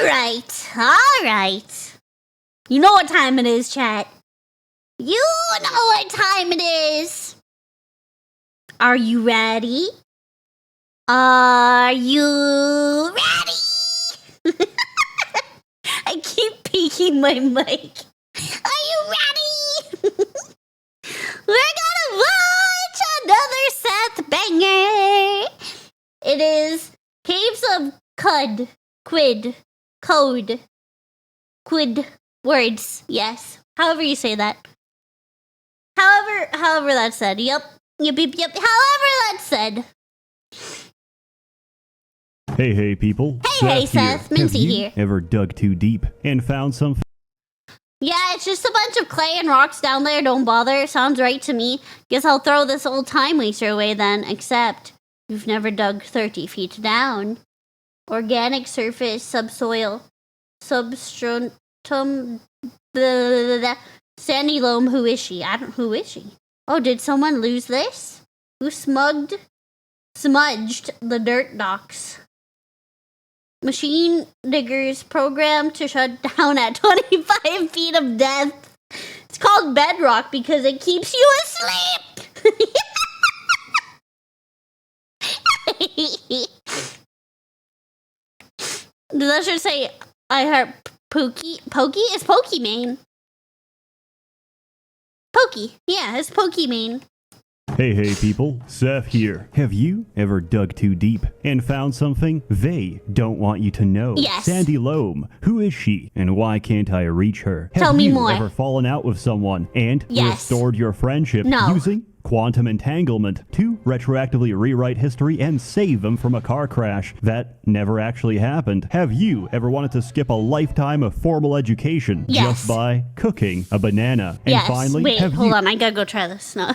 Alright. You know what time it is, chat. You know what time it is. Are you ready? Are you ready? I keep peeking my mic. Are you ready? We're gonna watch another Seth banger. It is Caves of Quid words. Yes. However you say that. However that's said. Yep. However that's said. Hey people. Hey Seth. Mintzey here. Ever dug too deep and found some? Yeah, it's just a bunch of clay and rocks down there. Don't bother. Sounds right to me. Guess I'll throw this old time waster away then. Except you've never dug 30 feet down. Organic surface, subsoil, substratum, sandy loam. Who is she? Who is she? Oh, did someone lose this? Who smudged the dirt docks? Machine diggers programmed to shut down at 25 feet of depth. It's called bedrock because it keeps you asleep. Does that should say I heard Pokey? Pokey is Pokimane. Pokey. Yeah, it's Pokimane. Hey people, Seth here. Have you ever dug too deep and found something they don't want you to know? Yes. Sandy Loam, who is she and why can't I reach her? Tell me more. Have you ever fallen out with someone and restored your friendship using quantum entanglement to retroactively rewrite history and save them from a car crash that never actually happened? Have you ever wanted to skip a lifetime of formal education just by cooking a banana? And finally, wait, hold on, I gotta go try this now.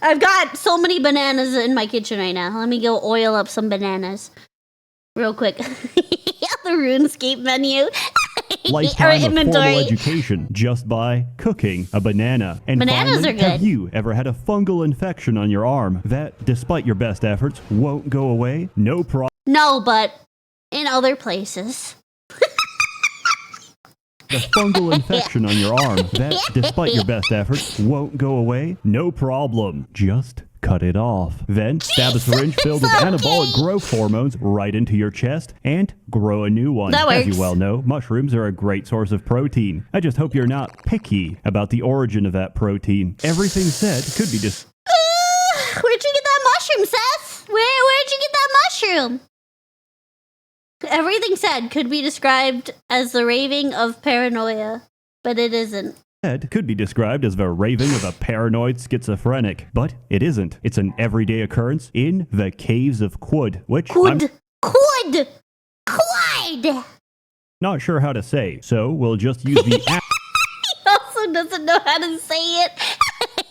I've got so many bananas in my kitchen right now. Let me go oil up some bananas real quick. The RuneScape menu. Lifetime of formal education just by cooking a banana. And bananas finally, are good. Have you ever had a fungal infection on your arm that, despite your best efforts, won't go away? No problem. No, but in other places. The fungal infection on your arm that, despite your best efforts, won't go away? No problem. Just cut it off. Then stab a syringe filled with anabolic growth hormones right into your chest and grow a new one. That works. As you well know, mushrooms are a great source of protein. I just hope you're not picky about the origin of that protein. Everything said could be just... Where'd you get that mushroom, Seth? Where'd you get that mushroom? Everything said could be described as the raving of paranoia, but it isn't. Could be described as the raving of a paranoid schizophrenic, but it isn't. It's an everyday occurrence in the Caves of Quid, which Quid! Not sure how to say, so we'll just use the He also doesn't know how to say it.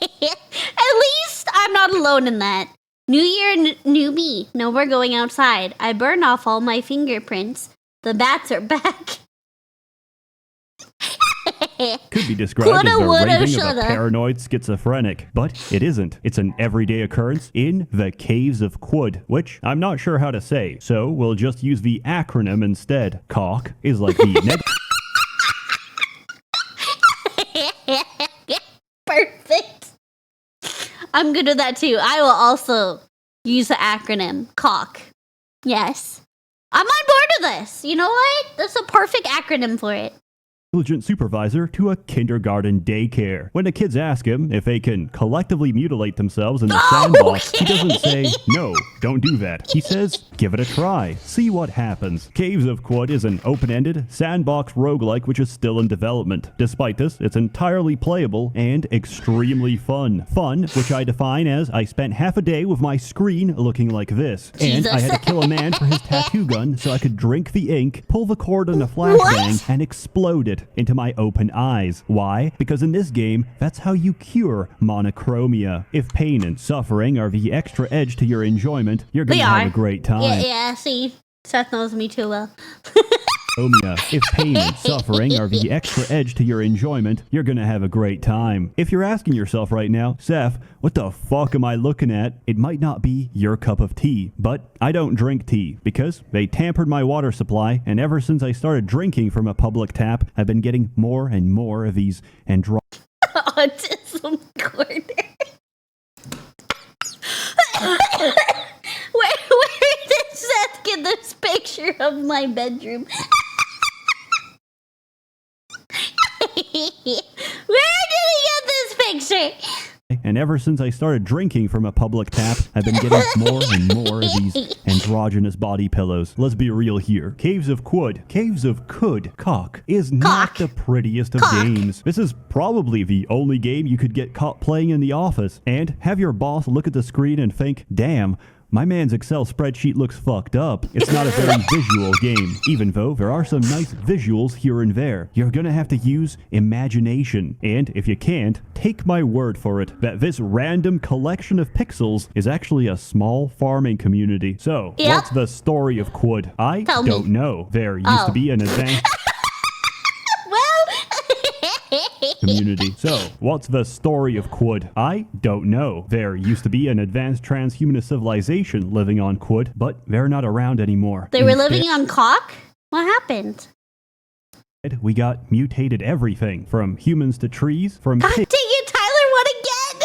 At least I'm not alone in that. New year, new me. No more going outside. I burn off all my fingerprints. The bats are back. Could be described as the raving of a paranoid schizophrenic, but it isn't. It's an everyday occurrence in the Caves of Quid, which I'm not sure how to say, so we'll just use the acronym instead. COC is like the Perfect. I'm good with that too. I will also use the acronym COC. Yes. I'm on board with this. You know what? That's a perfect acronym for it. Intelligent supervisor to a kindergarten daycare. When the kids ask him if they can collectively mutilate themselves in the sandbox, he doesn't say, no, don't do that. He says, give it a try. See what happens. Caves of Quid is an open-ended sandbox roguelike which is still in development. Despite this, it's entirely playable and extremely fun. Fun, which I define as I spent half a day with my screen looking like this. And I had to kill a man for his tattoo gun so I could drink the ink, pull the cord on a flashbang, and explode it into my open eyes. Why? Because in this game, that's how you cure monochromia. If pain and suffering are the extra edge to your enjoyment, you're gonna have a great time. Yeah, see? Seth knows me too well. If pain and suffering are the extra edge to your enjoyment, you're gonna have a great time. If you're asking yourself right now, Seth, what the fuck am I looking at? It might not be your cup of tea, but I don't drink tea because they tampered my water supply, and ever since I started drinking from a public tap, I've been getting more and more of these Autism corner. Where did Seth get this picture of my bedroom? Where did he get this picture? And ever since I started drinking from a public tap, I've been getting more and more of these androgynous body pillows. Let's be real here. Caves of Quud, Caves of Could, Cock, is not the prettiest of games. This is probably the only game you could get caught playing in the office and have your boss look at the screen and think, damn, my man's Excel spreadsheet looks fucked up. It's not a very visual game, even though there are some nice visuals here and there. You're gonna have to use imagination. And if you can't, take my word for it that this random collection of pixels is actually a small farming community. So, what's the story of Quud? I don't know. There used to be an advanced community. So, what's the story of Quud? I don't know. There used to be an advanced transhumanist civilization living on Quud, but they're not around anymore. They were living on cock? What happened? We got mutated everything, from humans to trees, from God dang it, Tyler, what again?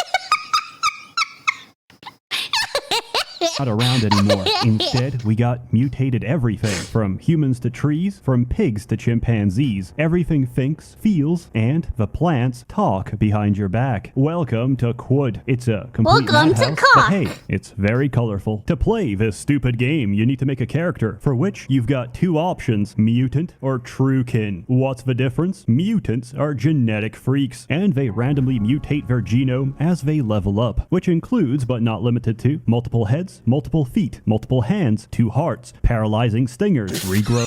not around anymore. Instead, we got mutated everything, from humans to trees, from pigs to chimpanzees. Everything thinks, feels, and the plants talk behind your back. Welcome to Quud. It's a complete madhouse, but hey, it's very colorful. To play this stupid game, you need to make a character, for which you've got two options, mutant or truekin. What's the difference? Mutants are genetic freaks, and they randomly mutate their genome as they level up, which includes, but not limited to, multiple heads, multiple feet, multiple hands, 2 hearts, paralyzing stingers, regrow.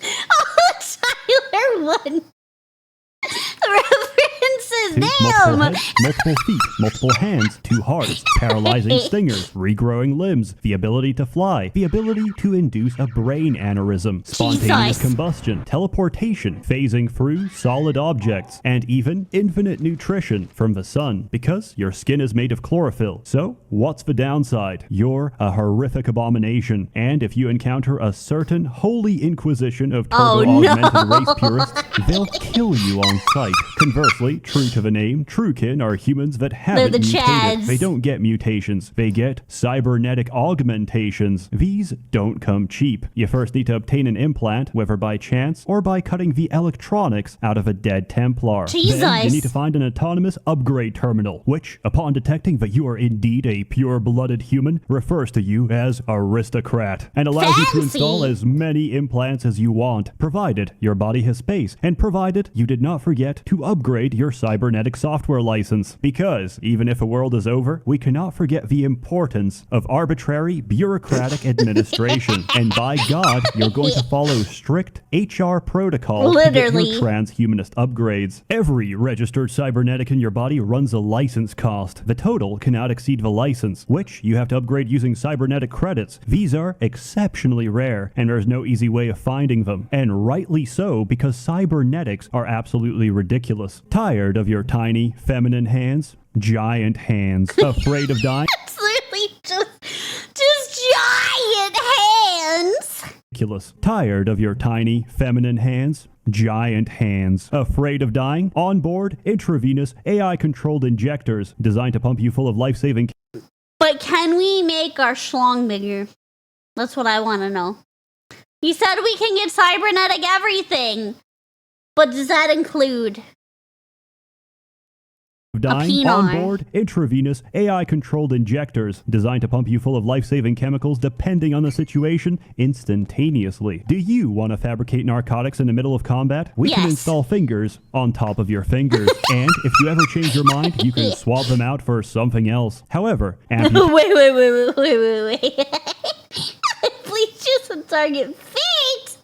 Oh, Tyler won. References, multiple damn! heads, multiple feet, multiple hands, 2 hearts, paralyzing stingers, regrowing limbs, the ability to fly, the ability to induce a brain aneurysm, spontaneous combustion, teleportation, phasing through solid objects, and even infinite nutrition from the sun, because your skin is made of chlorophyll. So, what's the downside? You're a horrific abomination, and if you encounter a certain holy inquisition of turbo-augmented race purists, they'll kill you on sight. Conversely, true to the name, truekin are humans that haven't mutated. Chads. They don't get mutations. They get cybernetic augmentations. These don't come cheap. You first need to obtain an implant, whether by chance or by cutting the electronics out of a dead Templar. Jesus. Then you need to find an autonomous upgrade terminal, which, upon detecting that you are indeed a pure-blooded human, refers to you as aristocrat, and allows you to install as many implants as you want, provided your body has space, and provided you did not forget to upgrade your cybernetic software license. Because, even if the world is over, we cannot forget the importance of arbitrary bureaucratic administration. And by God, you're going to follow strict HR protocols to get your transhumanist upgrades. Every registered cybernetic in your body runs a license cost. The total cannot exceed the license, which you have to upgrade using cybernetic credits. These are exceptionally rare, and there's no easy way of finding them. And rightly so, because cybernetics are absolutely ridiculous. Tired of your tiny, feminine hands? Giant hands. Afraid of dying? Absolutely just giant hands. Ridiculous. Tired of your tiny, feminine hands? Giant hands. Afraid of dying? Onboard, intravenous, AI-controlled injectors designed to pump you full of life-saving... But can we make our schlong bigger? That's what I want to know. You said we can get cybernetic everything. But does that include dying? Onboard, intravenous, AI-controlled injectors designed to pump you full of life-saving chemicals depending on the situation instantaneously. Do you want to fabricate narcotics in the middle of combat? We can install fingers on top of your fingers. And if you ever change your mind, you can swap them out for something else. However, wait. Please just target feet.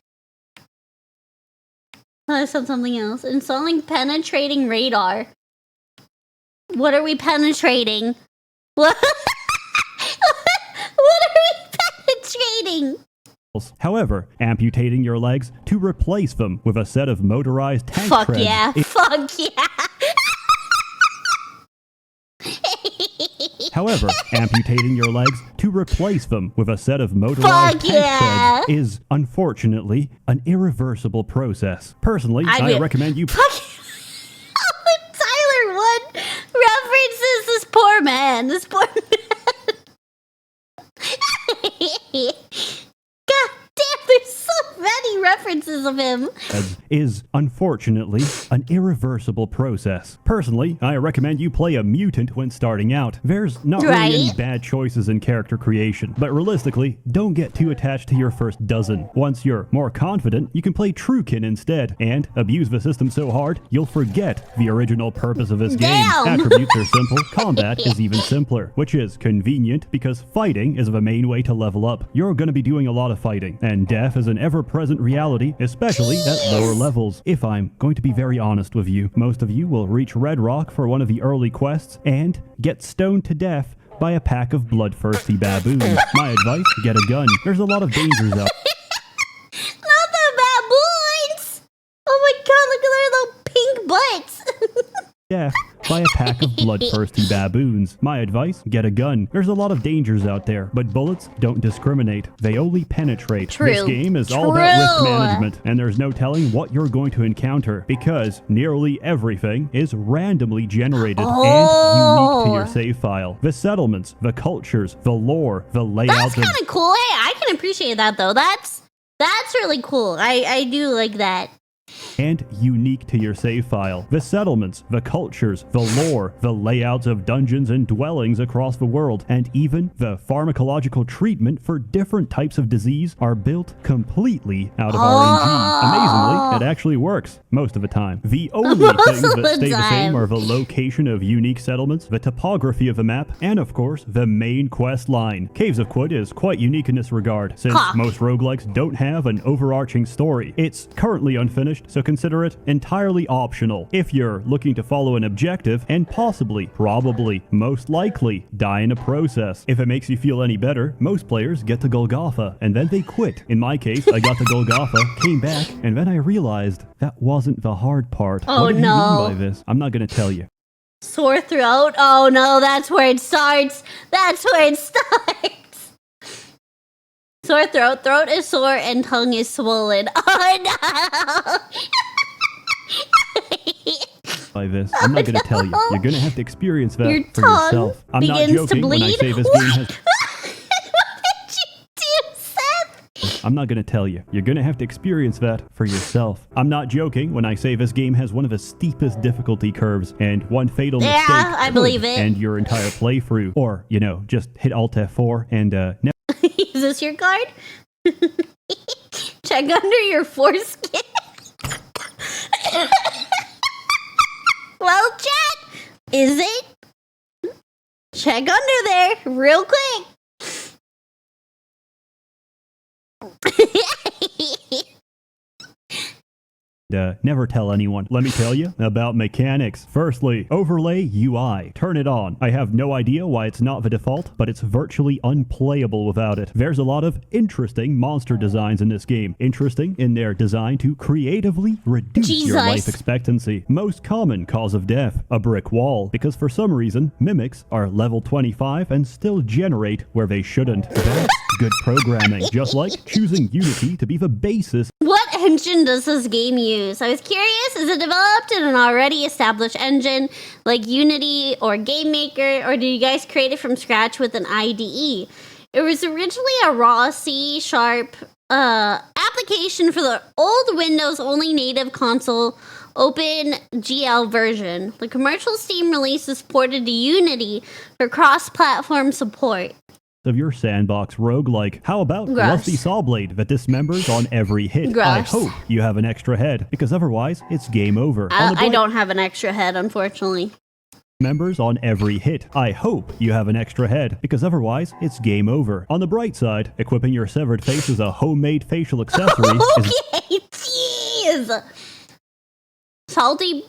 I said something else. Installing penetrating radar. What are we penetrating? What are we penetrating? However, amputating your legs to replace them with a set of motorized tank Fuck treads yeah. Fuck yeah. However, amputating your legs to replace them with a set of motorized Fuck tank yeah. treads is, unfortunately, an irreversible process. Personally, I recommend you... Tyler 1 references this poor man. This poor man. God damn, there's so many references of him. Is, unfortunately, an irreversible process. Personally, I recommend you play a mutant when starting out. There's not really any bad choices in character creation, but realistically, don't get too attached to your first dozen. Once you're more confident, you can play Truekin instead, and abuse the system so hard, you'll forget the original purpose of this game. Attributes are simple, combat is even simpler, which is convenient because fighting is the main way to level up. You're going to be doing a lot of fighting, and death is an ever-present reality, especially at lower levels. If I'm going to be very honest with you, most of you will reach Red Rock for one of the early quests and get stoned to death by a pack of bloodthirsty baboons. My advice, get a gun. There's a lot of dangers out. Not the baboons! Oh my god, look at their little pink butts. Death by a pack of bloodthirsty baboons. My advice, get a gun. There's a lot of dangers out there, but bullets don't discriminate. They only penetrate. True. This game is all about risk management, and there's no telling what you're going to encounter, because nearly everything is randomly generated and unique to your save file. The settlements, the cultures, the lore, the layouts. That's kind of cool. Hey, I can appreciate that though. That's really cool. I do like that. And unique to your save file. The settlements, the cultures, the lore, the layouts of dungeons and dwellings across the world, and even the pharmacological treatment for different types of disease are built completely out of RNG. Amazingly, it actually works most of the time. The only things that stay the same are the location of unique settlements, the topography of the map, and of course, the main quest line. Caves of Quid is quite unique in this regard, since most roguelikes don't have an overarching story. It's currently unfinished, so consider it entirely optional if you're looking to follow an objective and possibly, probably, most likely, die in a process. If it makes you feel any better, most players get to Golgotha and then they quit. In my case, I got to Golgotha, came back, and then I realized that wasn't the hard part. Oh, what do you mean by this? I'm not going to tell you. Sore throat? Oh no, that's where it starts. That's where it starts. Sore throat. Throat is sore and tongue is swollen. Oh no! By this, I'm not going to tell you. You're going to have to experience that Your for tongue yourself. I'm not begins to joking when I bleed? say this game has... What did you do, Seth? I'm not going to tell you. You're going to have to experience that for yourself. I'm not joking when I say this game has one of the steepest difficulty curves, and one fatal mistake I believe it. end your entire playthrough. Or, you know, just hit Alt F4 and Is this your card? Check under your foreskin. Well, chat, is it? Check under there real quick. Never tell anyone. Let me tell you about mechanics. Firstly, overlay UI. Turn it on. I have no idea why it's not the default, but it's virtually unplayable without it. There's a lot of interesting monster designs in this game. Interesting in their design to creatively reduce your life expectancy. Most common cause of death, a brick wall, because for some reason, mimics are level 25 and still generate where they shouldn't. That's good programming. Just like choosing Unity to be the basis. What engine does this game use? I was curious, is it developed in an already established engine like Unity or Game Maker, or did you guys create it from scratch with an IDE? It was originally a raw C# application for the old Windows-only native console OpenGL version. The commercial Steam release is ported to Unity for cross-platform support. Of your sandbox roguelike. How about Rusty Sawblade that dismembers on every hit? I hope you have an extra head, because otherwise it's game over. I don't have an extra head, unfortunately. Members on every hit. I hope you have an extra head, because otherwise it's game over. On the bright side, equipping your severed face as a homemade facial accessory Okay, jeez! Salty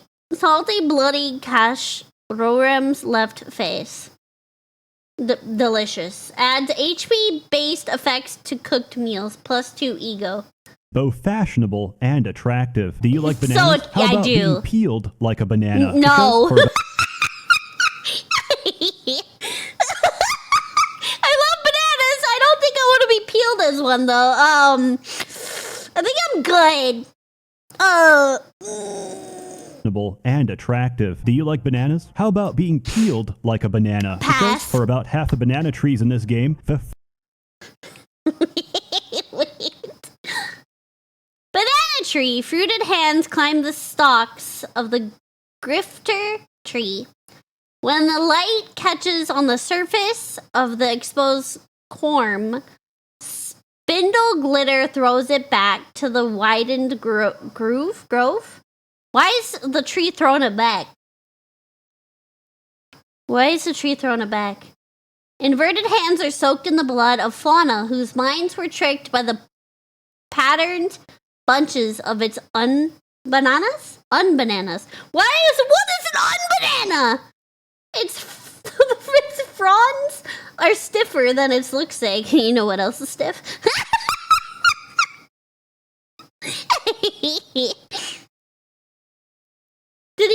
bloody Cash Rorem's left face. Delicious. Adds HP-based effects to cooked meals. +2 ego. Both fashionable and attractive. Do you like bananas? So, How I about do. being peeled like a banana? No. Because for I love bananas. I don't think I want to be peeled as one, though. I think I'm good. fashionable and attractive. Do you like bananas? How about being peeled like a banana? Pass. Because for about half the banana trees in this game, Wait. Banana tree. Fruited hands climb the stalks of the grifter tree. When the light catches on the surface of the exposed corm, spindle glitter throws it back to the widened grove. Why is the tree throwing it back? Inverted hands are soaked in the blood of fauna whose minds were tricked by the patterned bunches of its unbananas. What is an unbanana? Its fronds are stiffer than its looks like. You know what else is stiff? Did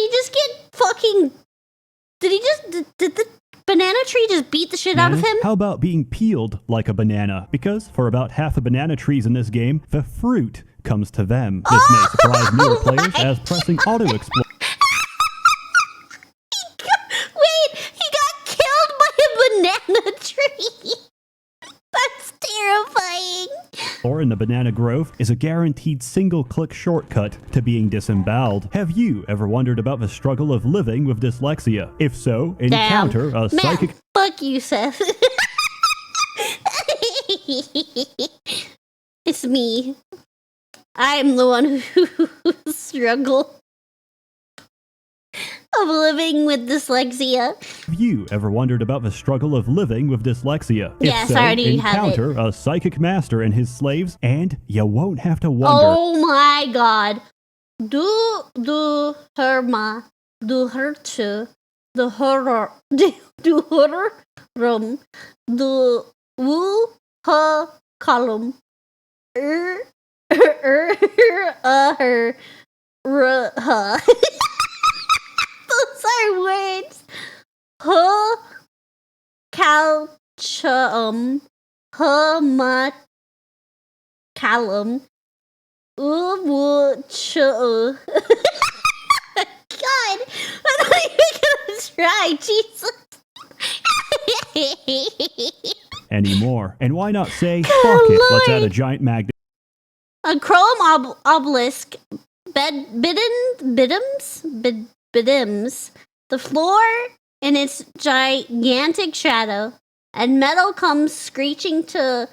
the banana tree just beat the shit out of him? How about being peeled like a banana? Because for about half the banana trees in this game, the fruit comes to them. This may surprise newer players as pressing auto explore. Wait, he got killed by a banana tree. That's terrifying. Or in the banana grove is a guaranteed single-click shortcut to being disemboweled. Have you ever wondered about the struggle of living with dyslexia? If so, encounter a psychic... Man, fuck you, Seth. It's me. I'm the one who struggle of living with dyslexia. Have you ever wondered about the struggle of living with dyslexia? Yes, if so, I already have it. encounter a psychic master and his slaves, and you won't have to wonder. Oh my god. Du herma, du hertje, du horror, du horror rum, du wu ha column, ha. Those are words. Huh calchum, huh calum, God, I'm not even gonna try, Jesus. Anymore. And why not say, fuck it, let's add a giant magnet. A chrome obelisk bidims the floor in its gigantic shadow, and metal comes screeching to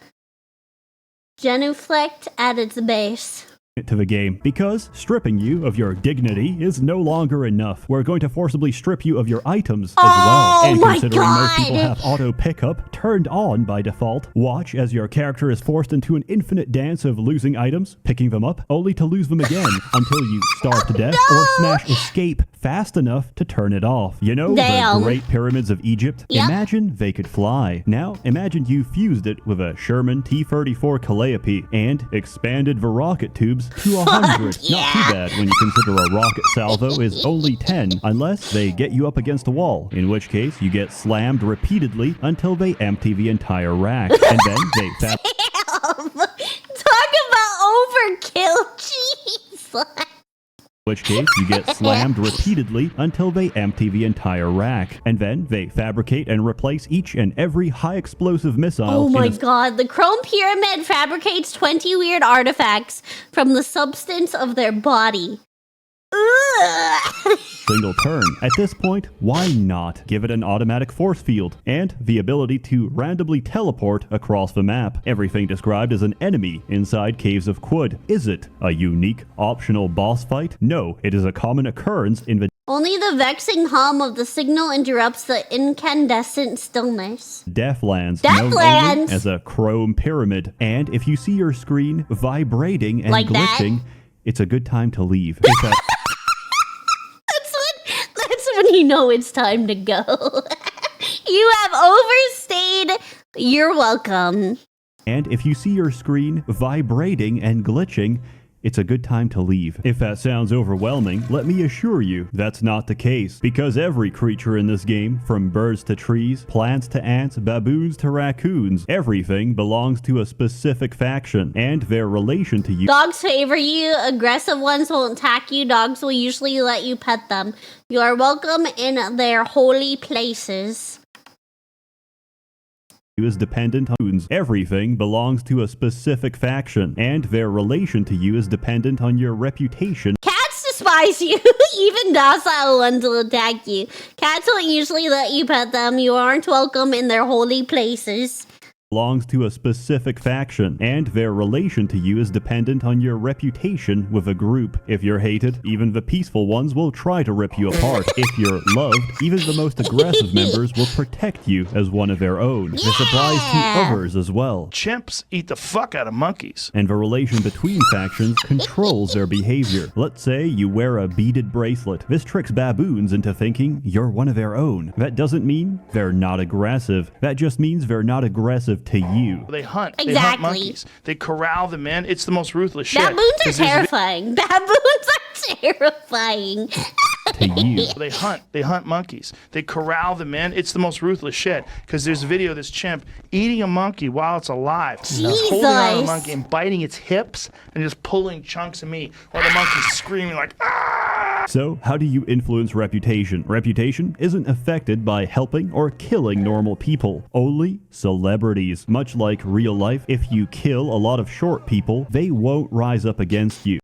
genuflect at its base. To the game, because stripping you of your dignity is no longer enough. We're going to forcibly strip you of your items as well. And my considering most people God. have auto pickup turned on by default, watch as your character is forced into an infinite dance of losing items, picking them up, only to lose them again until you starve to death or smash escape fast enough to turn it off. You know Damn. the Great Pyramids of Egypt? Yep. Imagine they could fly. Now imagine you fused it with a Sherman T-34 Calliope and expanded the rocket tubes to 100. yeah. Not too bad when you consider a rocket salvo is only 10, unless they get you up against a wall, in which case you get slammed repeatedly until they empty the entire rack, and then they Damn. Talk about overkill, jeez. which case you get slammed repeatedly until they empty the entire rack, and then they fabricate and replace each and every high explosive missile. Oh my god, the Chrome Pyramid fabricates 20 weird artifacts from the substance of their body. Ugh. Single turn. At this point, why not give it an automatic force field and the ability to randomly teleport across the map? Everything described as an enemy inside Caves of Quud. Is it a unique, optional boss fight? No, it is a common occurrence in the Only the vexing hum of the signal interrupts the incandescent stillness. Deathlands, known Deathlands! only as a chrome pyramid. And if you see your screen vibrating and Like that? glitching, it's a good time to leave. That's when you know it's time to go. You have overstayed raid, you're welcome. And if you see your screen vibrating and glitching, it's a good time to leave. If that sounds overwhelming, let me assure you that's not the case, because every creature in this game, from birds to trees, plants to ants, baboons to raccoons, everything belongs to a specific faction, and their relation to you. Dogs favor you, aggressive ones won't attack you, dogs will usually let you pet them. You are welcome in their holy places. Is dependent on everything belongs to a specific faction, and their relation to you is dependent on your reputation. Cats despise you. Even docile ones will attack you. Cats won't usually let you pet them. You aren't welcome in their holy places. Belongs to a specific faction, and their relation to you is dependent on your reputation with a group. If you're hated, even the peaceful ones will try to rip you apart. If you're loved, even the most aggressive members will protect you as one of their own. This applies to others as well. Chimps eat the fuck out of monkeys. And the relation between factions controls their behavior. Let's say you wear a beaded bracelet. This tricks baboons into thinking you're one of their own. That doesn't mean they're not aggressive. That just means they're not aggressive to you. They hunt. Exactly. They hunt monkeys. They corral them in. It's the most ruthless shit. Baboons are terrifying. Baboons are terrifying. To you. They hunt. They hunt monkeys. They corral them in. It's the most ruthless shit. Because there's a video of this chimp eating a monkey while it's alive. Holding on to the monkey and biting its hips and just pulling chunks of meat while the monkey's screaming like, ah! So, how do you influence reputation? Reputation isn't affected by helping or killing normal people, only celebrities. Much like real life, if you kill a lot of short people, they won't rise up against you.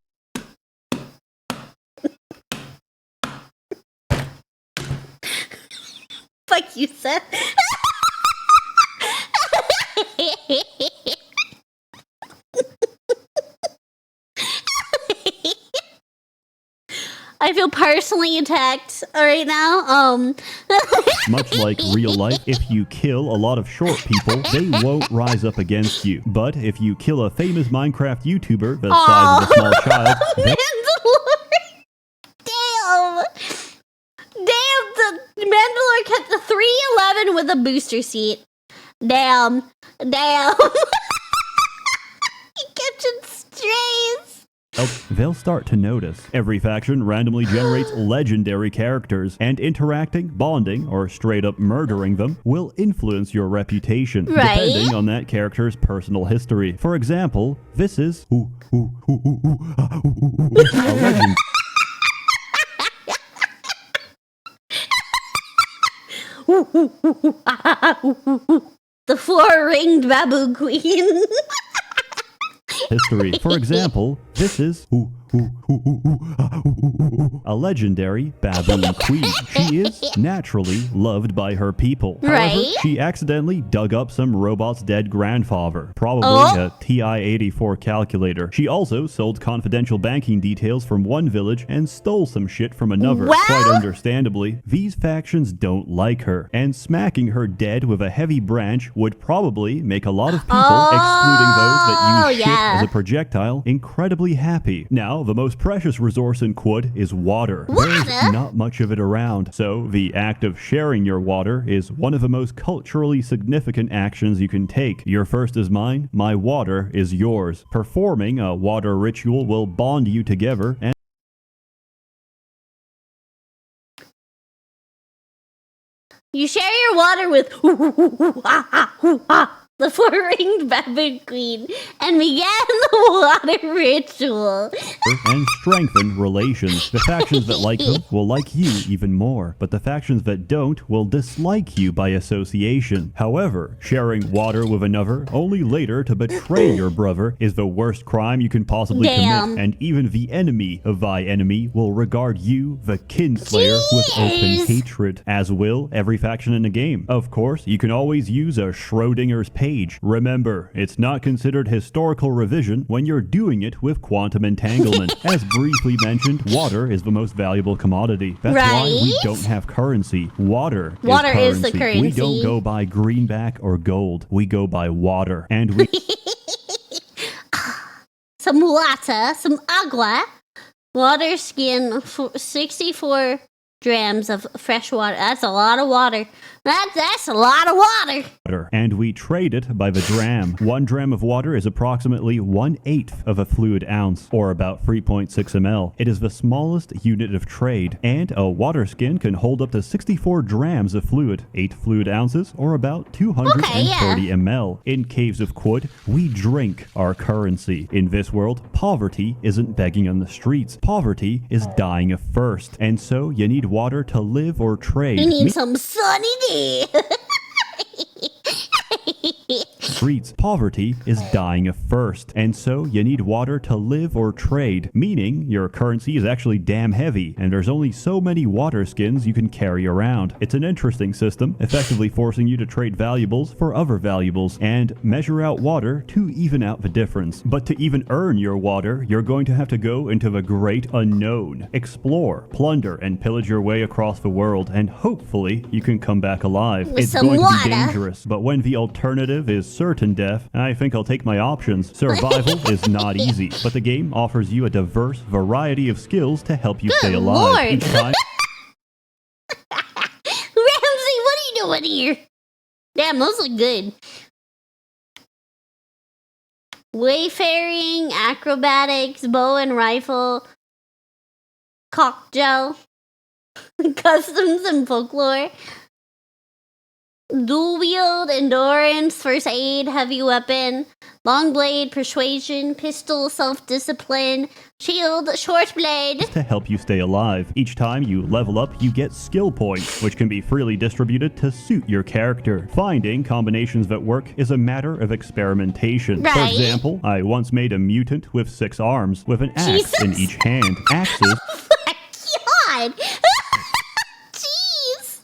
Fuck you, Seth. I feel personally attacked right now. Much like real life, if you kill a lot of short people, they won't rise up against you. But if you kill a famous Minecraft YouTuber the size of a small child, Damn! Damn, the Mandalore kept the 311 with a booster seat. Damn. He kept it strays. they'll start to notice. Every faction randomly generates legendary characters, and interacting, bonding, or straight up murdering them will influence your reputation, depending on that character's personal history. For example, this is a legend. The four-ringed baboon queen. History. For example, this is a legendary baboon queen. She is naturally loved by her people. However, she accidentally dug up some robot's dead grandfather, probably a TI-84 calculator. She also sold confidential banking details from one village and stole some shit from another. Quite understandably, these factions don't like her, and smacking her dead with a heavy branch would probably make a lot of people, excluding those that use shit as a projectile, incredibly happy. Now, the most precious resource in Quad is water. There's not much of it around, so the act of sharing your water is one of the most culturally significant actions you can take. Your first is mine, my water is yours. Performing a water ritual will bond you together and you share your water with the four-ringed baboon queen and began the water ritual. And strengthen relations. The factions that like them will like you even more, but the factions that don't will dislike you by association. However, sharing water with another, only later to betray your brother, is the worst crime you can possibly commit, and even the enemy of thy enemy will regard you, the kinslayer, with open hatred, as will every faction in the game. Of course, you can always use a Schrodinger's page. Remember, it's not considered historical revision when you're doing it with quantum entanglement. As briefly mentioned, water is the most valuable commodity. That's why we don't have currency. Water is the currency. We don't go by greenback or gold. We go by water. And we... Some water, some agua. Water skin, 64 grams of fresh water. That's a lot of water. That's a lot of water. And we trade it by the dram. 1 dram of water is approximately 1/8 of a fluid ounce, or about 3.6 ml. It is the smallest unit of trade, and a water skin can hold up to 64 drams of fluid, 8 fluid ounces, or about 230 ml. In Caves of Quud, we drink our currency. In this world, poverty isn't begging on the streets. Poverty is dying of thirst, and so you need water to live or trade. You need some sunny day. Streets. Poverty is dying of thirst, and so you need water to live or trade, meaning your currency is actually damn heavy, and there's only so many water skins you can carry around. It's an interesting system, effectively forcing you to trade valuables for other valuables, and measure out water to even out the difference. But to even earn your water, you're going to have to go into the great unknown, explore, plunder, and pillage your way across the world, and hopefully you can come back alive. With It's some going to water. be dangerous, but when the alternative is certain death, I think I'll take my options. Survival is not easy, but the game offers you a diverse variety of skills to help you stay alive. Lord. Each time Ramsey, what are you doing here? Damn, those look good. Wayfaring, acrobatics, bow and rifle, cocktail, customs and folklore, dual wield, endurance, first aid, heavy weapon, long blade, persuasion, pistol, self-discipline, shield, short blade. to help you stay alive. Each time you level up, you get skill points, which can be freely distributed to suit your character. Finding combinations that work is a matter of experimentation. For Right. example, I once made a mutant with 6 arms, with an axe in Jesus. each hand. Axes God! Jeez!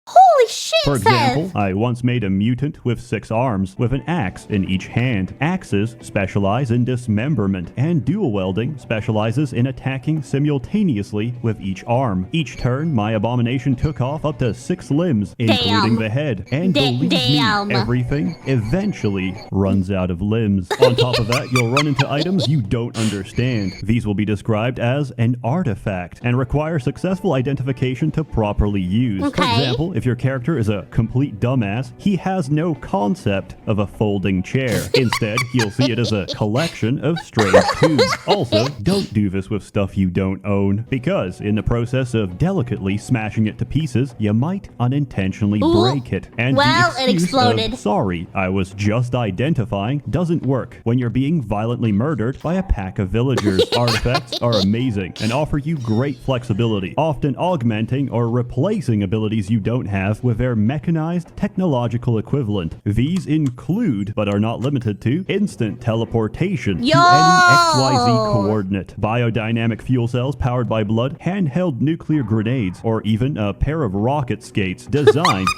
Holy shit, For example, Seth! I once made a mutant with 6 arms, with an axe in each hand. Axes specialize in dismemberment, and dual wielding specializes in attacking simultaneously with each arm. Each turn, my abomination took off up to 6 limbs, including the head. And believe Damn. me, everything eventually runs out of limbs. On top of that, you'll run into items you don't understand. These will be described as an artifact, and require successful identification to properly use. For Okay. example, if your character is a complete dumbass, he has no concept of a folding chair. Instead, he'll see it as a collection of strange tubes. Also, don't do this with stuff you don't own, because in the process of delicately smashing it to pieces, you might unintentionally Ooh. break it. And Well, the it excuse exploded. of, sorry, I was just identifying, doesn't work when you're being violently murdered by a pack of villagers. Artifacts are amazing and offer you great flexibility, often augmenting or replacing abilities you don't have with their mechanized technological equivalent. These include, but are not limited to, instant teleportation Yo! to any XYZ coordinate, biodynamic fuel cells powered by blood, handheld nuclear grenades, or even a pair of rocket skates designed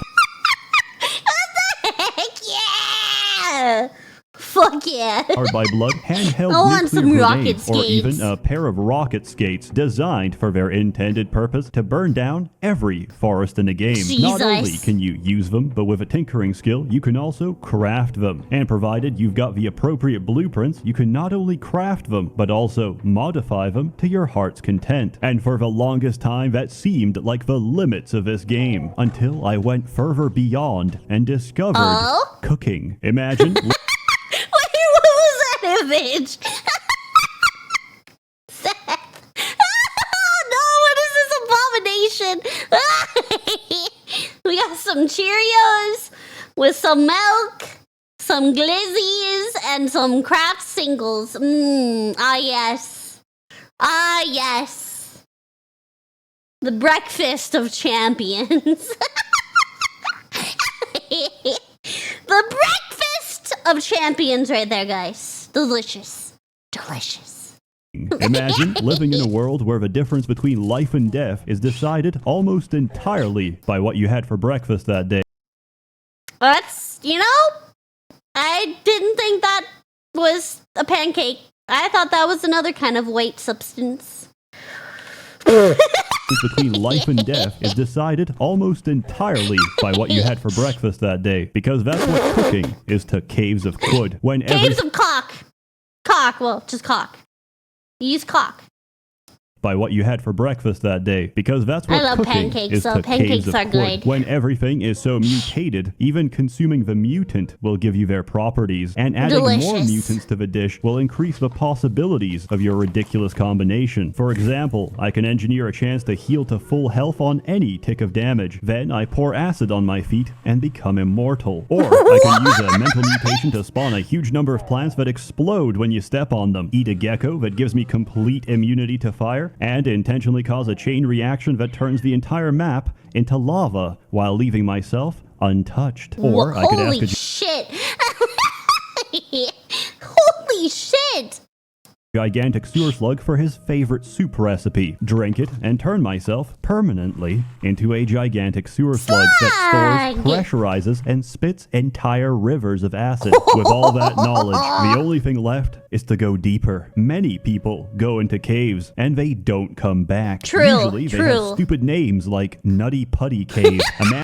Heck yeah! Fuck yeah! powered by blood, handheld I want nuclear some rocket grenades, or even skates. a pair of rocket skates designed for their intended purpose to burn down every forest in the game. Not Jesus. only can you use them, but with a tinkering skill, you can also craft them. And provided you've got the appropriate blueprints, you can not only craft them, but also modify them to your heart's content. And for the longest time, that seemed like the limits of this game, until I went further beyond and discovered Oh? cooking. Imagine Wait, what was that image? Seth. No, what is this abomination? We got some Cheerios with some milk, some glizzies, and some Kraft singles. Ah yes. Ah yes. The breakfast of champions. The breakfast of champions right there, guys. Delicious. Delicious. Imagine living in a world where the difference between life and death is decided almost entirely by what you had for breakfast that day. That's, I didn't think that was a pancake. I thought that was another kind of white substance. Between life and death is decided almost entirely by what you had for breakfast that day, because that's what cooking is to Caves of Quud. When Caves of cock. Cock, well, just cock. You use cock. by what you had for breakfast that day, because that's what I love cooking pancakes, is so to pancakes caves of are Quid. good. When everything is so mutated, even consuming the mutant will give you their properties, and adding more Delicious. mutants to the dish will increase the possibilities of your ridiculous combination. For example, I can engineer a chance to heal to full health on any tick of damage. Then I pour acid on my feet and become immortal. Or I can use a mental mutation to spawn a huge number of plants that explode when you step on them, eat a gecko that gives me complete immunity to fire, and intentionally cause a chain reaction that turns the entire map into lava while leaving myself untouched. Or I could ask Holy a shit. Holy shit. gigantic sewer slug for his favorite soup recipe, drink it, and turn myself permanently into a gigantic sewer slug that stores, pressurizes, and spits entire rivers of acid. With all that knowledge, the only thing left is to go deeper. Many people go into caves and they don't come back. True, Usually they have true. stupid names like Nutty Putty Cave. I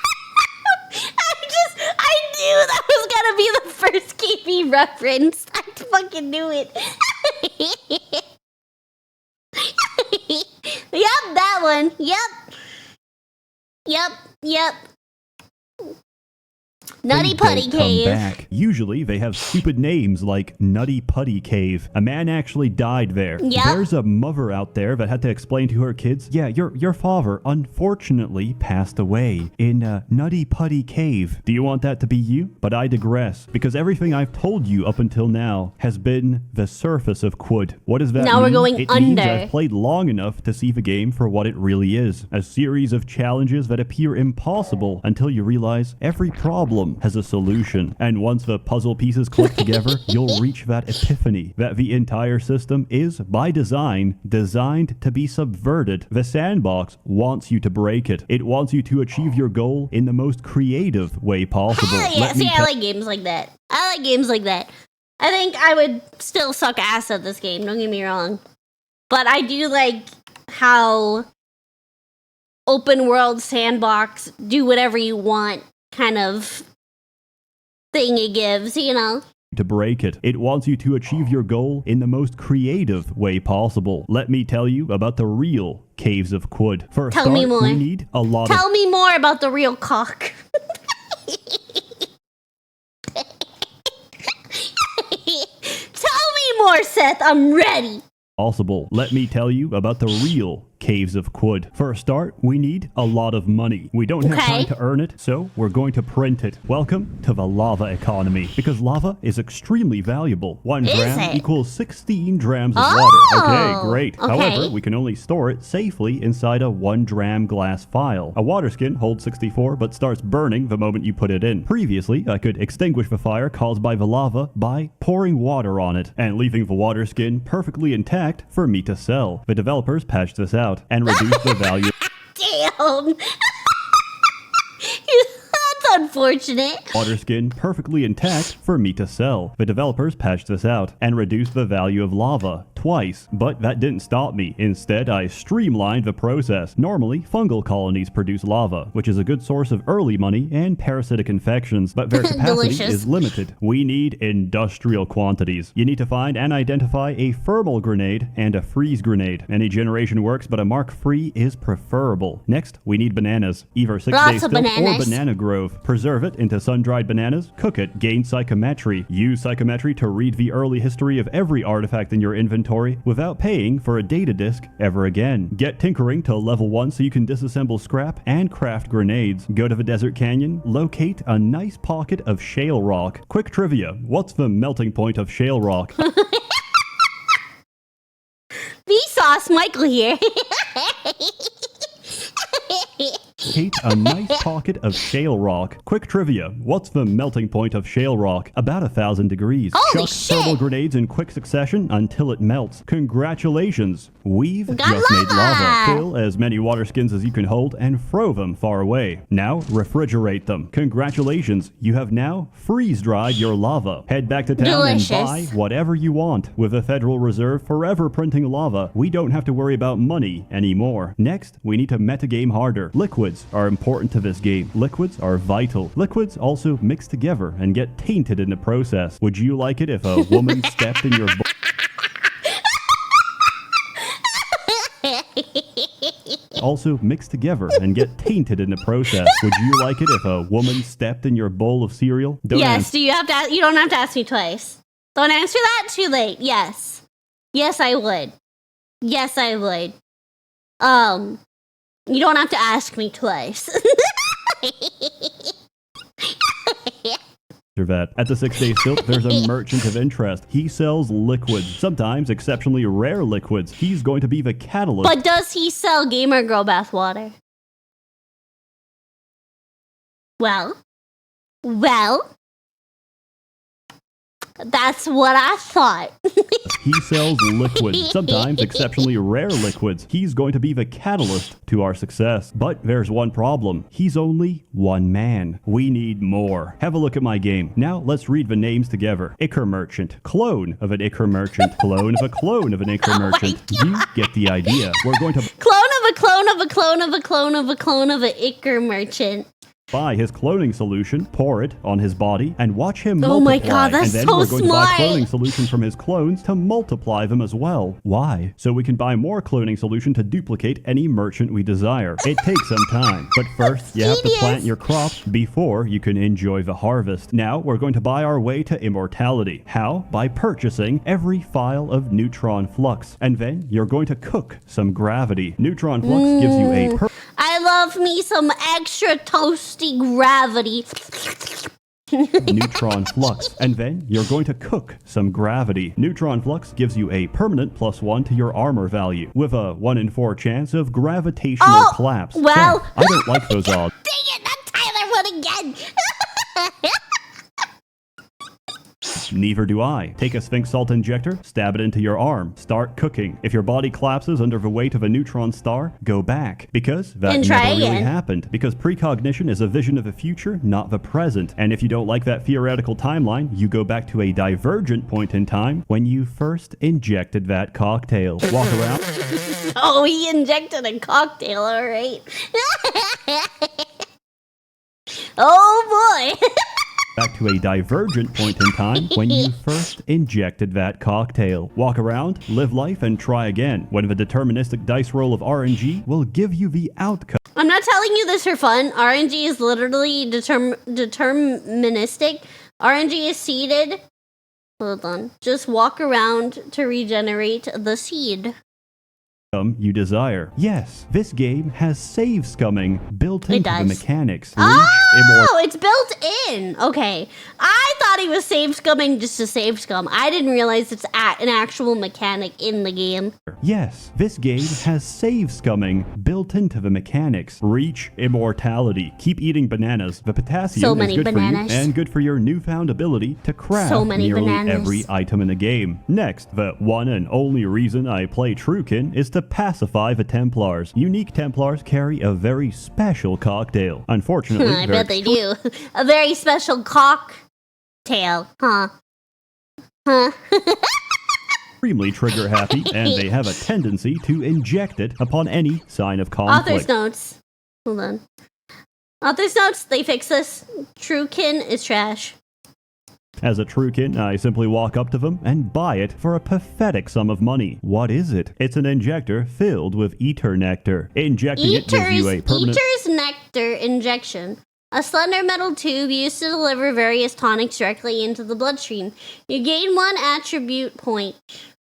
knew that was gonna be the first KB reference. I fucking knew it. Yep, that one. Yep. Nutty They Putty don't come Cave. back. Usually they have stupid names like Nutty Putty Cave. A man actually died there. Yep. There's a mother out there that had to explain to her kids, yeah, your father unfortunately passed away in Nutty Putty Cave. Do you want that to be you? But I digress, because everything I've told you up until now has been the surface of Quid. What does that Now mean? we're going It means under. I've played long enough to see the game for what it really is. A series of challenges that appear impossible until you realize every problem has a solution. And once the puzzle pieces click together, you'll reach that epiphany that the entire system is, by design, designed to be subverted. The sandbox wants you to break it. It wants you to achieve your goal in the most creative way possible. Hell yeah, Let me see, I tell- like games like that. I like games like that. I think I would still suck ass at this game, don't get me wrong. But I do like how open world sandbox, do whatever you want kind of thing it gives, you know? to break it. It wants you to achieve your goal in the most creative way possible. Let me tell you about the real Caves of Quid. For a Tell start, me more. we need a lot of... Tell me more about the real cock. Tell me more, Seth. I'm ready. possible. Let me tell you about the real Caves of Quid. For a start, we need a lot of money. We don't have Okay. time to earn it, so we're going to print it. Welcome to the lava economy, because lava is extremely valuable. 1 Is gram it? equals 16 drams of Oh, water. Okay, great. okay. However, we can only store it safely inside a 1 gram glass vial. A water skin holds 64, but starts burning the moment you put it in. Previously, I could extinguish the fire caused by the lava by pouring water on it, and leaving the water skin perfectly intact for me to sell. The developers patched this out and reduced the value Damn. That's unfortunate. water skin perfectly intact for me to sell. The developers patched this out and reduced the value of lava twice, but that didn't stop me. Instead, I streamlined the process. Normally, fungal colonies produce lava, which is a good source of early money and parasitic infections, but their capacity Delicious. is limited. We need industrial quantities. You need to find and identify a thermal grenade and a freeze grenade. Any generation works, but a Mark III is preferable. Next, we need bananas. Either 6 Lots days of still or bananas. banana grove. Preserve it into sun-dried bananas, cook it, gain psychometry. Use psychometry to read the early history of every artifact in your inventory without paying for a data disk ever again. Get tinkering to level 1 so you can disassemble scrap and craft grenades. Go to the desert canyon, locate a nice pocket of shale rock. Quick trivia, what's the melting point of shale rock? Vsauce, Michael here. Locate a nice pocket of shale rock. Quick trivia, what's the melting point of shale rock? About 1,000 degrees. Holy Chuck thermal shit. grenades in quick succession until it melts. Congratulations, we've Got just made lava. lava. Fill as many water skins as you can hold and throw them far away. Now refrigerate them. Congratulations, you have now freeze-dried your lava. Head back to town Delicious. and buy whatever you want. With the Federal Reserve forever printing lava, we don't have to worry about money anymore. Next, we need to metagame harder. Liquids are important to this game. Liquids are vital. Liquids also mix together and get tainted in the process. Would you like it if a woman stepped in your also mix together and get tainted in the process. Would you like it if a woman stepped in your bowl of cereal? Yes, you don't have to ask me twice. Don't answer that too late. Yes. Yes, I would. Yes, I would. You don't have to ask me twice. Vet. At the 6-day stilt, there's a merchant of interest. He sells liquids, sometimes exceptionally rare liquids. He's going to be the catalyst. But does he sell Gamer Girl bathwater? Well, that's what I thought. He sells liquids, sometimes exceptionally rare liquids. He's going to be the catalyst to our success. But there's one problem. He's only one man. We need more. Have a look at my game. Now let's read the names together. Ichor Merchant. Clone of an Ichor Merchant. Clone of a clone of an Ichor Merchant. You get the idea. We're going to clone of a clone of a clone of a clone of a clone of an Ichor Merchant. Buy his cloning solution, pour it on his body, and watch him multiply. Oh my god, that's and then so we're going smart. to buy cloning solution from his clones to multiply them as well. Why? So we can buy more cloning solution to duplicate any merchant we desire. It takes some time, but first you have to plant your crops before you can enjoy the harvest. Now we're going to buy our way to immortality. How? By purchasing every file of neutron flux, and then you're going to cook some gravity. Neutron flux gives you a I love me some extra toasty gravity. neutron flux, and then you're going to cook some gravity. Neutron flux gives you a permanent +1 to your armor value, with a 1 in 4 chance of gravitational collapse. Well, so, I don't like those odds. Dang it, not Tyler one again. Neither do I. Take a Sphinx Salt Injector, stab it into your arm, start cooking. If your body collapses under the weight of a neutron star, go back. Because that never really happened. Because precognition is a vision of the future, not the present. And if you don't like that theoretical timeline, you go back to a divergent point in time when you first injected that cocktail. Walk around. Oh, he injected a cocktail, alright. Oh boy. Back to a divergent point in time when you first injected that cocktail. Walk around, live life, and try again. When the deterministic dice roll of RNG will give you the outcome. I'm not telling you this for fun. RNG is literally deterministic. RNG is seeded. Hold on. Just walk around to regenerate the seed. You desire. Yes, this game has save scumming built into the mechanics. Oh, it's built in. Okay. I thought he was save scumming just to save scum. I didn't realize it's an actual mechanic in the game. Yes, this game has save scumming built into the mechanics. Reach immortality. Keep eating bananas. The potassium is good for you and good for your newfound ability to craft nearly every item in the game. Next, the one and only reason I play Truekin is to pacify the Templars. Unique Templars carry a very special cocktail. Unfortunately, I bet they do. A very special cocktail, huh? Extremely trigger happy, and they have a tendency to inject it upon any sign of conflict. Author's notes. Hold on. Author's notes, they fix this. Truekin is trash. As a Truekin, I simply walk up to them and buy it for a pathetic sum of money. What is it? It's an injector filled with ether nectar. Injecting it gives you a permanent... Ether's nectar injection. A slender metal tube used to deliver various tonics directly into the bloodstream. You gain 1 attribute point.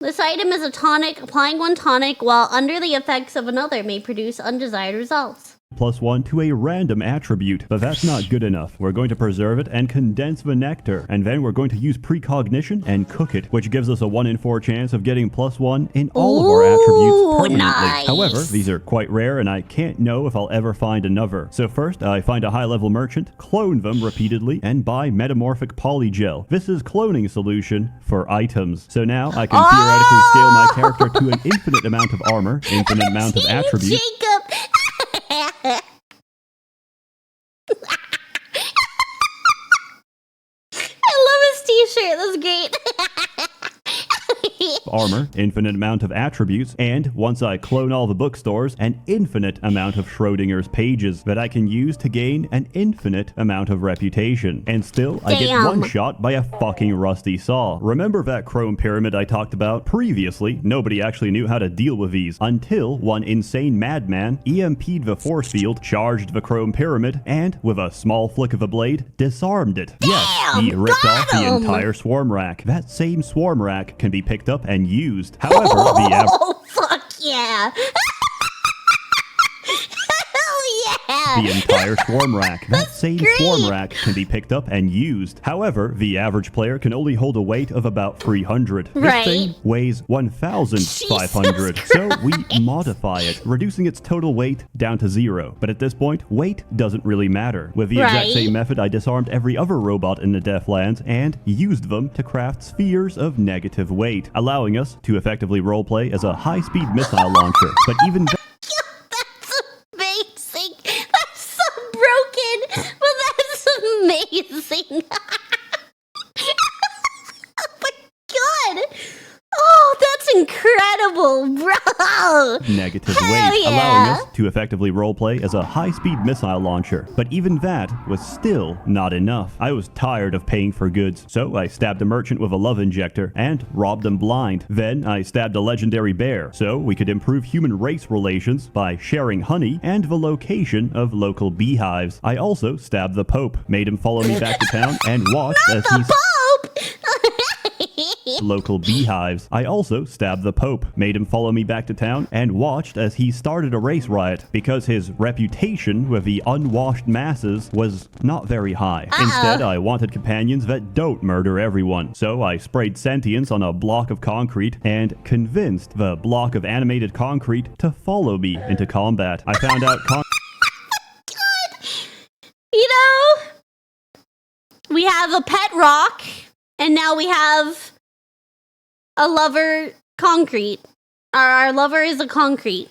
This item is a tonic. Applying 1 tonic while under the effects of another may produce undesired results. +1 to a random attribute, but that's not good enough. We're going to preserve it and condense the nectar, and then we're going to use precognition and cook it, which gives us a 1 in 4 chance of getting +1 in all of our attributes permanently. Nice. However, these are quite rare, and I can't know if I'll ever find another. So first, I find a high-level merchant, clone them repeatedly, and buy metamorphic polygel. This is cloning solution for items. So now I can theoretically scale my character to an infinite amount of armor, infinite amount of attributes. Jacob! I love his t-shirt. That's great. armor, infinite amount of attributes, and once I clone all the bookstores, an infinite amount of Schrodinger's pages that I can use to gain an infinite amount of reputation. And still, I get Damn. one shot by a fucking rusty saw. Remember that chrome pyramid I talked about? Previously, nobody actually knew how to deal with these until one insane madman EMP'd the force field, charged the chrome pyramid, and with a small flick of a blade, disarmed it. Yes, he ripped off the him. entire swarm rack. That same swarm rack can be picked up and used. However, the average Oh, fuck yeah. Hell yeah. the entire swarm rack. That same great. swarm rack can be picked up and used. However, the average player can only hold a weight of about 300. Right. This thing weighs 1,500. Jesus So we modify it, reducing its total weight down to 0. But at this point, weight doesn't really matter. With the exact Right. same method, I disarmed every other robot in the Deathlands and used them to craft spheres of negative weight, allowing us to effectively roleplay as a high-speed missile launcher. But even That's amazing. That's so broken, but that's amazing. Oh my god. Oh, that's incredible, bro. negative Hell weight, yeah. allowing us to effectively roleplay as a high-speed missile launcher. But even that was still not enough. I was tired of paying for goods, so I stabbed a merchant with a love injector and robbed him blind. Then I stabbed a legendary bear, so we could improve human race relations by sharing honey and the location of local beehives. I also stabbed the Pope, made him follow me back to town, and watched as he Pope. local beehives. I also stabbed the Pope, made him follow me back to town, and watched as he started a race riot because his reputation with the unwashed masses was not very high. Instead, I wanted companions that don't murder everyone. So I sprayed sentience on a block of concrete and convinced the block of animated concrete to follow me into combat. I found out You know, we have a pet rock, and now we have a lover concrete. Our lover is a concrete.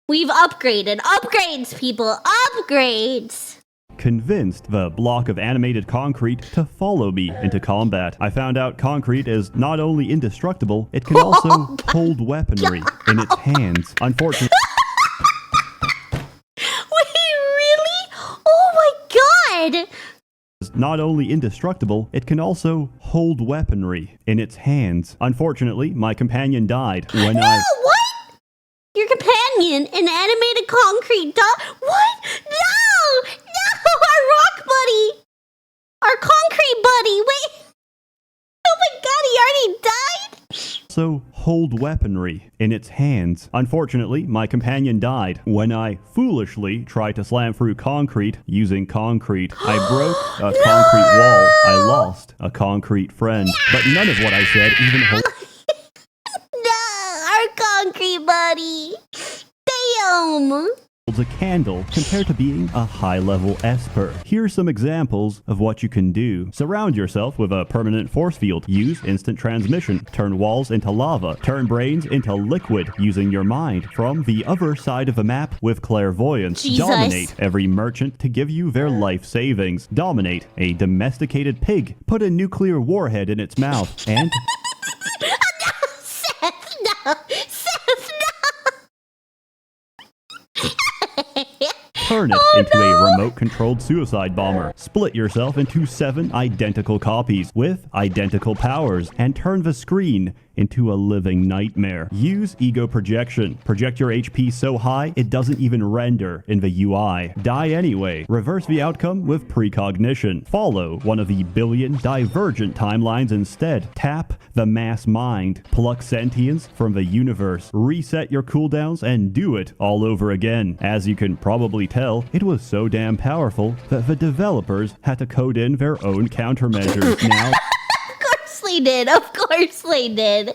We've upgraded. Upgrades, people. Upgrades. convinced the block of animated concrete to follow me into combat. I found out concrete is not only indestructible, it can also hold weaponry in its hands. Unfortunately, Wait, really? Oh my god! not only indestructible, it can also hold weaponry in its hands. Unfortunately, my companion died when No, what? Your companion, an animated concrete dog? What? No! No! Our rock buddy! Our concrete buddy! Wait! Oh my god, he already died? also hold weaponry in its hands. Unfortunately, my companion died when I foolishly tried to slam through concrete using concrete. I broke a concrete wall. I lost a concrete friend. But none of what I said even holds No! Our concrete buddy! Damn! a candle compared to being a high-level Esper. Here's some examples of what you can do. Surround yourself with a permanent force field. Use instant transmission. Turn walls into lava. Turn brains into liquid using your mind from the other side of the map with clairvoyance. Jesus. Dominate every merchant to give you their life savings. Dominate a domesticated pig. Put a nuclear warhead in its mouth. And Seth, no! Seth, no! turn it into a remote-controlled suicide bomber. Split yourself into 7 identical copies with identical powers and turn the screen into a living nightmare. Use ego projection. Project your HP so high it doesn't even render in the UI. Die anyway. Reverse the outcome with precognition. Follow one of the billion divergent timelines instead. Tap the mass mind. Pluck sentience from the universe. Reset your cooldowns and do it all over again. As you can probably tell, it was so damn powerful that the developers had to code in their own countermeasures. Now, Of course they did. Of course they did.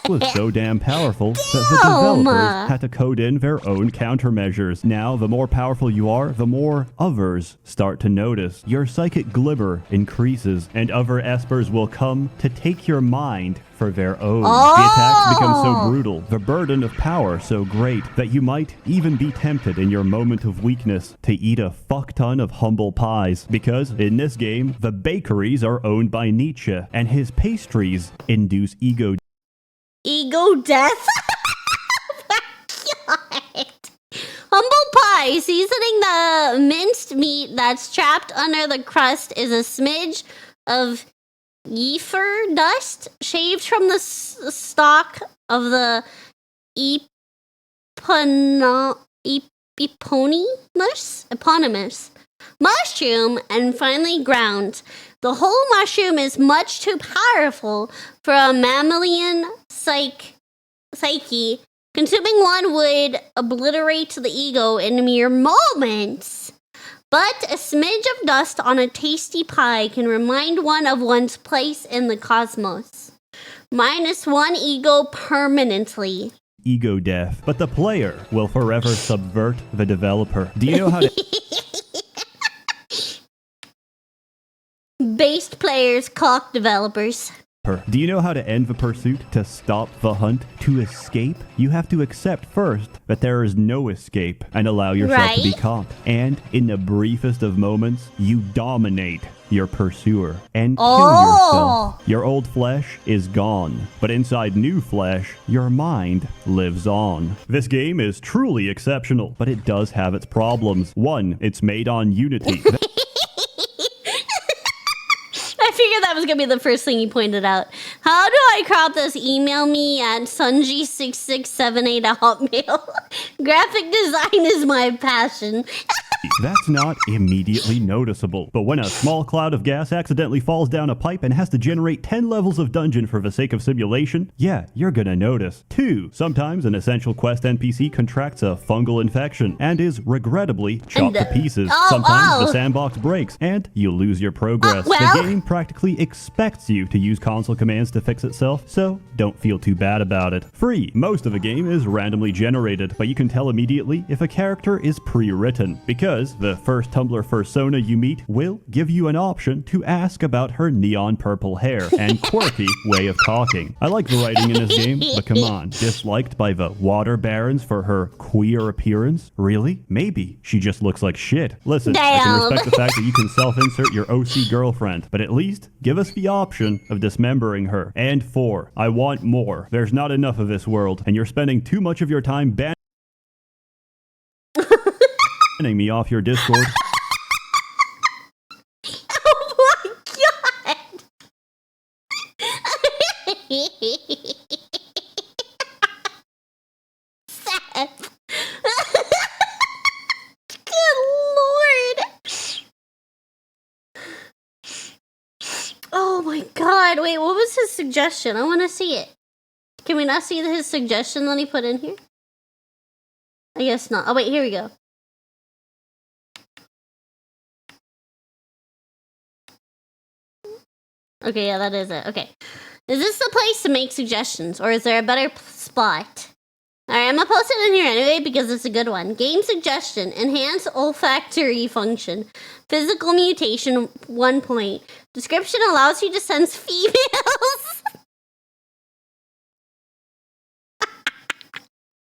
was so damn powerful that the developers had to code in their own countermeasures. Now, the more powerful you are, the more others start to notice. Your psychic glimmer increases, and other espers will come to take your mind for their own. The attacks become so brutal, the burden of power so great, that you might even be tempted in your moment of weakness to eat a fuck ton of humble pies. Because in this game, the bakeries are owned by Nietzsche, and his pastries induce ego ego death. God. Humble pie. Seasoning the minced meat that's trapped under the crust is a smidge of Yefer dust shaved from the stalk of the eponymous mushroom and finely ground. The whole mushroom is much too powerful for a mammalian psyche. Consuming one would obliterate the ego in mere moments. But a smidge of dust on a tasty pie can remind one of one's place in the cosmos. -1 ego permanently. Ego death, but the player will forever subvert the developer. Do you know how to... Based players, cock developers. Do you know how to end the pursuit, to stop the hunt, to escape? You have to accept first that there is no escape and allow yourself to be caught. And in the briefest of moments, you dominate your pursuer and kill yourself. Your old flesh is gone, but inside new flesh, your mind lives on. This game is truly exceptional, but it does have its problems. One, it's made on Unity. I figured that was going to be the first thing he pointed out. How do I crop this? Email me at sunji6678@hotmail. Graphic design is my passion. That's not immediately noticeable. But when a small cloud of gas accidentally falls down a pipe and has to generate 10 levels of dungeon for the sake of simulation, yeah, you're gonna notice. 2, sometimes an essential quest NPC contracts a fungal infection and is regrettably chopped to pieces. Sometimes the sandbox breaks and you lose your progress. The game practically expects you to use console commands to fix itself, so don't feel too bad about it. Free. Most of the game is randomly generated, but you can tell immediately if a character is pre-written, because the first Tumblr fursona you meet will give you an option to ask about her neon purple hair and quirky way of talking. I like the writing in this game, but come on, disliked by the water barons for her queer appearance? Really? Maybe. She just looks like shit. Listen, I can respect the fact that you can self-insert your OC girlfriend, but at least give us the option of dismembering her. And 4, I want more. There's not enough of this world, and you're spending too much of your time banning me off your Discord. Oh my god! Seth. Good lord! Oh my god, wait, what was his suggestion? I want to see it. Can we not see his suggestion that he put in here? I guess not. Oh wait, here we go. Okay, yeah, that is it. Okay. Is this the place to make suggestions, or is there a better spot? Alright, I'm gonna post it in here anyway because it's a good one. Game suggestion. Enhance olfactory function. Physical mutation, 1 point. Description allows you to sense females.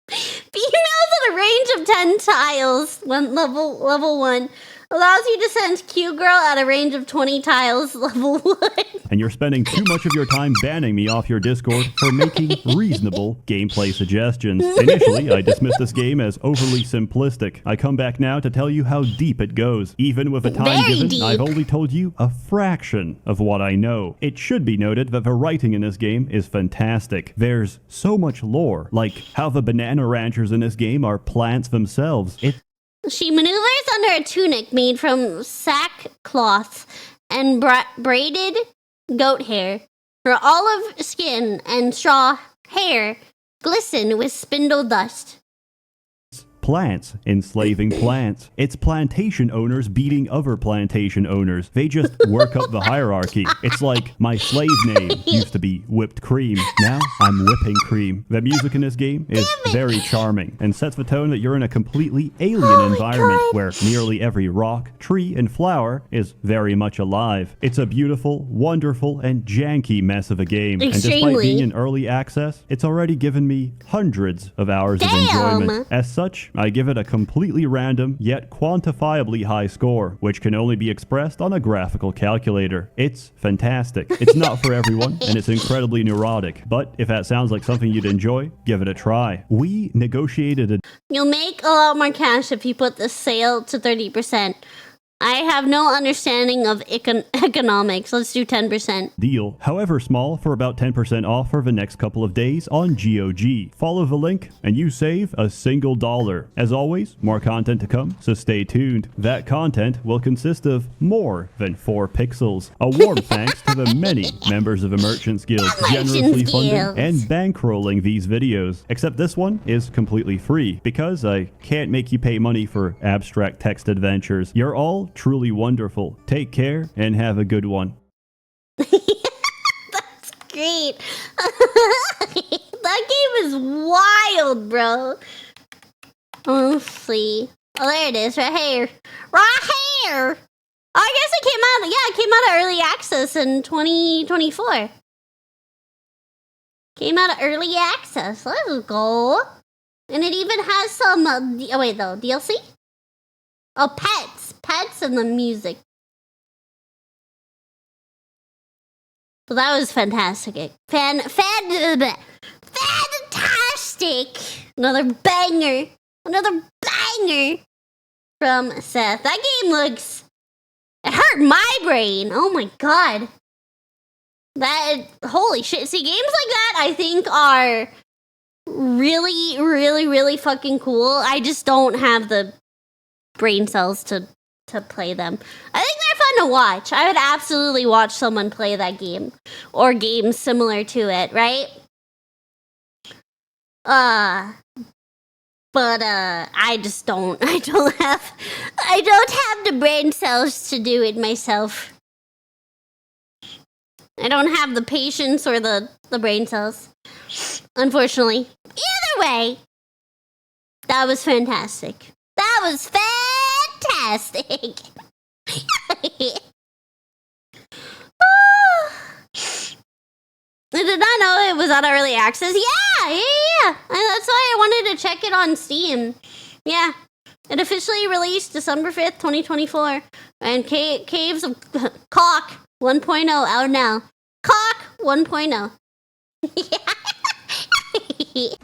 Females at a range of 10 tiles. Level 1. Allows you to sense Q girl at a range of 20 tiles, level 1. And you're spending too much of your time banning me off your Discord for making reasonable gameplay suggestions. Initially, I dismissed this game as overly simplistic. I come back now to tell you how deep it goes. Even with the time given, I've only told you a fraction of what I know. It should be noted that the writing in this game is fantastic. There's so much lore, like how the banana ranchers in this game are plants themselves. She maneuvers under a tunic made from sackcloth and braided goat hair. Her olive skin and straw hair glisten with spindle dust. Plants enslaving plants. It's plantation owners beating other plantation owners. They just work up the hierarchy. It's like my slave name used to be whipped cream. Now I'm whipping cream. The music in this game is very charming and sets the tone that you're in a completely alien environment where nearly every rock, tree, and flower is very much alive. It's a beautiful, wonderful, and janky mess of a game. And despite being in early access, it's already given me hundreds of hours of enjoyment. As such, I give it a completely random, yet quantifiably high score, which can only be expressed on a graphical calculator. It's fantastic. It's not for everyone, and it's incredibly neurotic, but if that sounds like something you'd enjoy, give it a try. We negotiated a You'll make a lot more cash if you put the sale to 30%. I have no understanding of economics. Let's do 10%. deal, however small, for about 10% off for the next couple of days on GOG. Follow the link and you save $1. As always, more content to come, so stay tuned. That content will consist of more than 4 pixels. A warm thanks to the many members of the Merchants Guild generously funding and bankrolling these videos. Except this one is completely free because I can't make you pay money for abstract text adventures. You're all truly wonderful. Take care and have a good one. That's great. That game is wild, bro. Let's see. Oh, there it is, right here. Right here. Oh, I guess it came out. Yeah, it came out of early access in 2024. Came out of early access. Let's go. And it even has some. Oh wait, though, DLC. Oh, pets and the music. So that was fantastic. Fantastic. Another banger from Seth. That game looks. It hurt my brain. Oh my god. Holy shit. See, games like that I think are really fucking cool. I just don't have the brain cells to play them. I think they're fun to watch. I would absolutely watch someone play that game or games similar to it, right? But I just don't. I don't have the brain cells to do it myself. I don't have the patience or the brain cells, unfortunately. Either way, that was fantastic. That was fantastic. I did not know it was on early access. Yeah. And that's why I wanted to check it on Steam. Yeah. It officially released December 5th, 2024. And Caves of Cock 1.0 out now. Cock 1.0. Yeah.